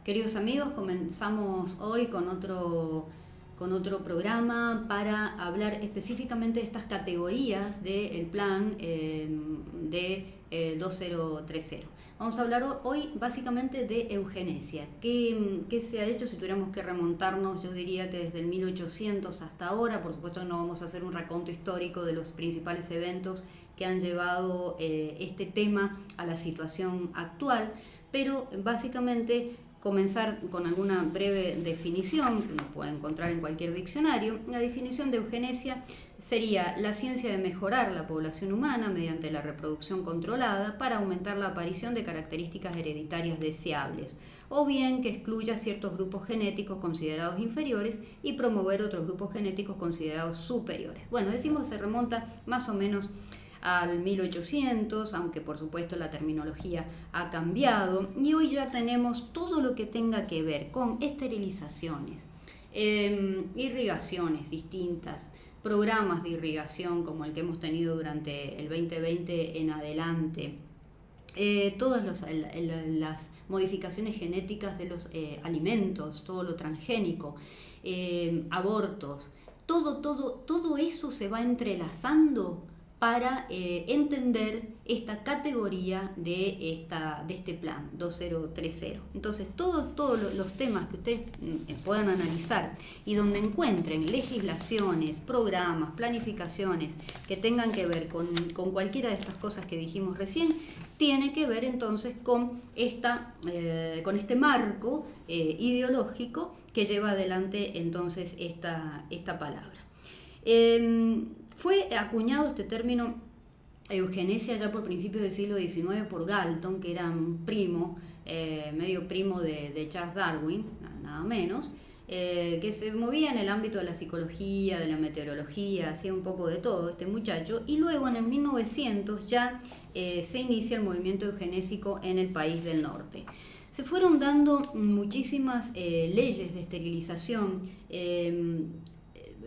Queridos amigos, comenzamos hoy con otro programa para hablar específicamente de estas categorías del plan de 2030. Vamos a hablar hoy básicamente de eugenesia. ¿Qué se ha hecho? Si tuviéramos que remontarnos, yo diría que desde el 1800 hasta ahora. Por supuesto que no vamos a hacer un raconto histórico de los principales eventos que han llevado este tema a la situación actual, pero básicamente comenzar con alguna breve definición que uno puede encontrar en cualquier diccionario. La definición de eugenesia sería la ciencia de mejorar la población humana mediante la reproducción controlada para aumentar la aparición de características hereditarias deseables, o bien que excluya ciertos grupos genéticos considerados inferiores y promover otros grupos genéticos considerados superiores. Bueno, decimos que se remonta más o menos al 1800, aunque por supuesto la terminología ha cambiado, y hoy ya tenemos todo lo que tenga que ver con esterilizaciones, irrigaciones distintas, programas de irrigación como el que hemos tenido durante el 2020 en adelante, todas las modificaciones genéticas de los alimentos, todo lo transgénico, abortos, todo eso se va entrelazando para entender esta categoría de este plan 2030. Entonces, todos los temas que ustedes puedan analizar y donde encuentren legislaciones, programas, planificaciones que tengan que ver con cualquiera de estas cosas que dijimos recién, tiene que ver entonces con este marco ideológico que lleva adelante entonces esta palabra. Fue acuñado este término eugenesia ya por principios del siglo XIX por Galton, que era un primo, medio primo de Charles Darwin, nada menos, que se movía en el ámbito de la psicología, de la meteorología, hacía un poco de todo este muchacho, y luego en el 1900 ya se inicia el movimiento eugenésico en el país del norte. Se fueron dando muchísimas leyes de esterilización,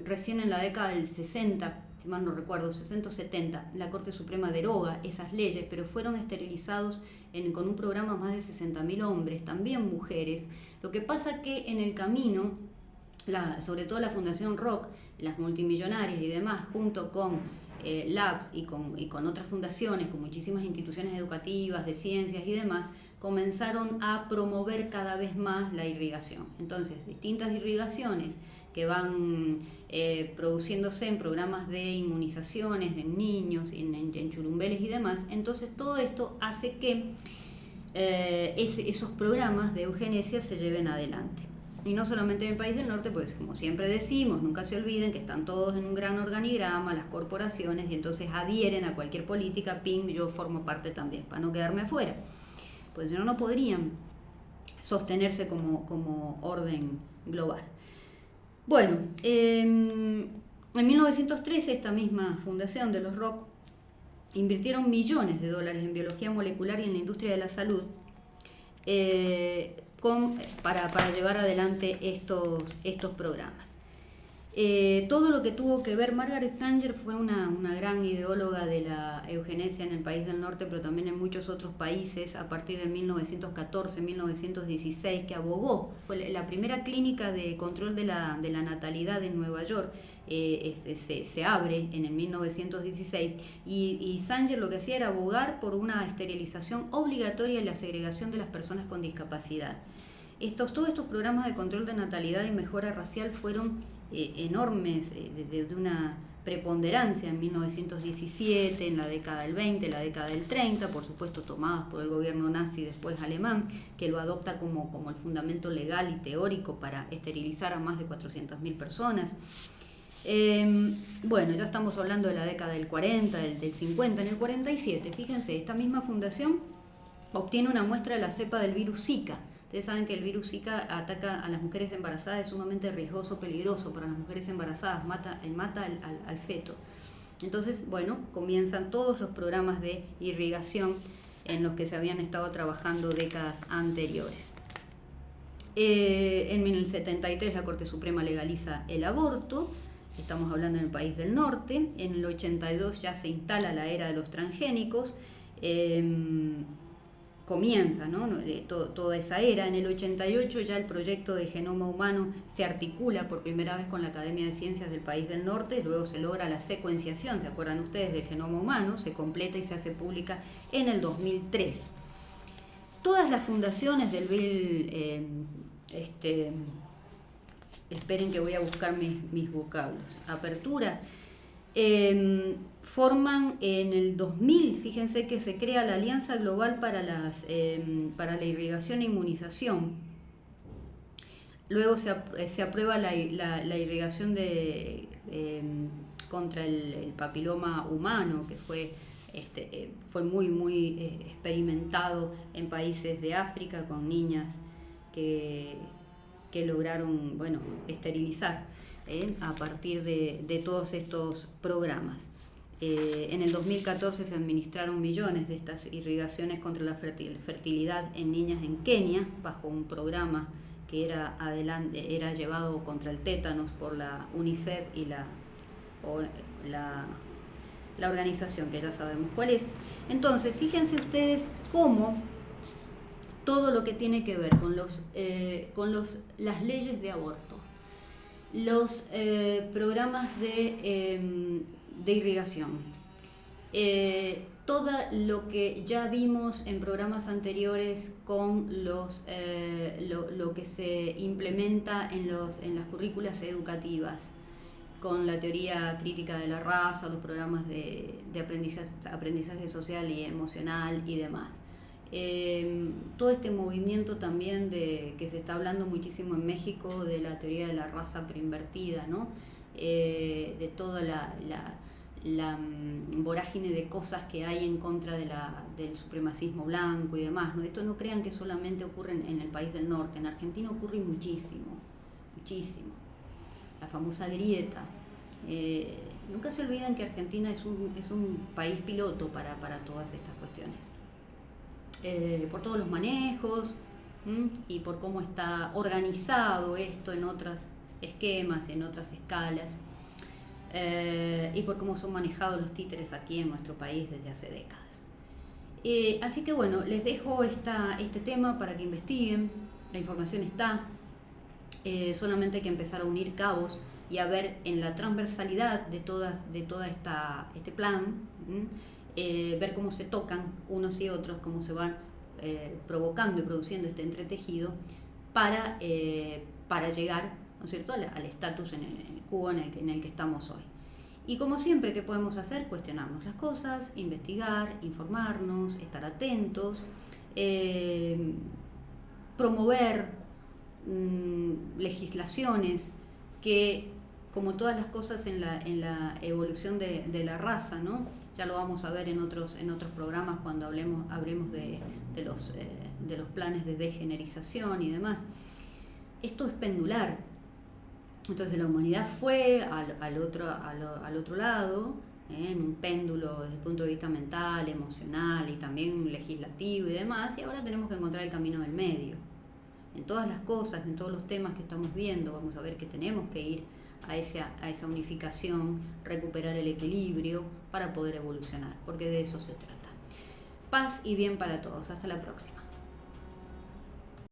recién en la década del 60, si mal no recuerdo, 60 o 70, la Corte Suprema deroga esas leyes, pero fueron esterilizados con un programa más de 60.000 hombres, también mujeres. Lo que pasa que en el camino, sobre todo la Fundación Rock, las multimillonarias y demás, junto con Labs y con otras fundaciones, con muchísimas instituciones educativas, de ciencias y demás, comenzaron a promover cada vez más la irrigación. Entonces, distintas irrigaciones que van produciéndose en programas de inmunizaciones de niños, en churumbeles y demás. Entonces todo esto hace que esos programas de eugenesia se lleven adelante. Y no solamente en el país del norte, pues como siempre decimos, nunca se olviden que están todos en un gran organigrama, las corporaciones, y entonces adhieren a cualquier política, yo formo parte también, para no quedarme afuera. Pues no podrían sostenerse como orden global. Bueno, en 1913 esta misma fundación de los Rock invirtieron millones de dólares en biología molecular y en la industria de la salud para llevar adelante estos programas. Todo lo que tuvo que ver, Margaret Sanger fue una gran ideóloga de la eugenesia en el país del norte, pero también en muchos otros países, a partir de 1914, 1916, que abogó, fue la primera clínica de control de la natalidad en Nueva York, se abre en el 1916, y Sanger lo que hacía era abogar por una esterilización obligatoria y la segregación de las personas con discapacidad. Todos estos programas de control de natalidad y mejora racial fueron enormes, de una preponderancia en 1917, en la década del 20, la década del 30, por supuesto tomadas por el gobierno nazi después alemán, que lo adopta como el fundamento legal y teórico para esterilizar a más de 400.000 personas. Bueno, ya estamos hablando de la década del 40, del 50. En el 47, fíjense, esta misma fundación obtiene una muestra de la cepa del virus Zika. Ustedes saben que el virus Zika ataca a las mujeres embarazadas, es sumamente riesgoso, peligroso para las mujeres embarazadas, mata al feto. Entonces, bueno, comienzan todos los programas de irrigación en los que se habían estado trabajando décadas anteriores. En el 73 la Corte Suprema legaliza el aborto, estamos hablando en el país del norte. En el 82 ya se instala la era de los transgénicos. comienza, ¿no? Toda esa era. En el 88 ya el proyecto de genoma humano se articula por primera vez con la Academia de Ciencias del país del norte, luego se logra la secuenciación, ¿se acuerdan ustedes?, del genoma humano, se completa y se hace pública en el 2003. Todas las fundaciones del Bill, esperen que voy a buscar mis vocablos, apertura, forman en el 2000, fíjense que se crea la Alianza Global para la Irrigación e Inmunización. Luego se aprueba la irrigación contra el papiloma humano, que fue muy experimentado en países de África con niñas que lograron, esterilizar a partir de todos estos programas. En el 2014 se administraron millones de estas irrigaciones contra la fertilidad en niñas en Kenia, bajo un programa que era llevado contra el tétanos por la UNICEF y la organización que ya sabemos cuál es. Entonces, fíjense ustedes cómo todo lo que tiene que ver con las leyes de aborto, los programas de irrigación, todo lo que ya vimos en programas anteriores con lo que se implementa en las currículas educativas, con la teoría crítica de la raza, los programas de aprendizaje social y emocional y demás. Todo este movimiento también que se está hablando muchísimo en México de la teoría de la raza preinvertida, ¿no? De toda la vorágine de cosas que hay en contra del supremacismo blanco y demás, ¿no? Esto no crean que solamente ocurre en el país del norte, en Argentina ocurre muchísimo. La famosa grieta. Nunca se olviden que Argentina es un país piloto para todas estas cuestiones. Por todos los manejos y por cómo está organizado esto en otros esquemas, en otras escalas, y por cómo son manejados los títeres aquí en nuestro país desde hace décadas. Así que bueno, les dejo este tema para que investiguen. La información está, solamente hay que empezar a unir cabos y a ver en la transversalidad de toda este plan, ver cómo se tocan unos y otros, cómo se van provocando y produciendo este entretejido para llegar, ¿no es cierto?, al estatus en el cubo en el que estamos hoy. Y como siempre, ¿qué podemos hacer? Cuestionarnos las cosas, investigar, informarnos, estar atentos, promover legislaciones que, como todas las cosas en la evolución de la raza, ¿no? Ya lo vamos a ver en otros programas cuando hablemos de los planes de degenerización y demás. Esto es pendular. Entonces la humanidad fue al otro lado, en un péndulo desde el punto de vista mental, emocional y también legislativo y demás, y ahora tenemos que encontrar el camino del medio. En todas las cosas, en todos los temas que estamos viendo, vamos a ver que tenemos que ir a esa unificación, recuperar el equilibrio para poder evolucionar, porque de eso se trata. Paz y bien para todos. Hasta la próxima.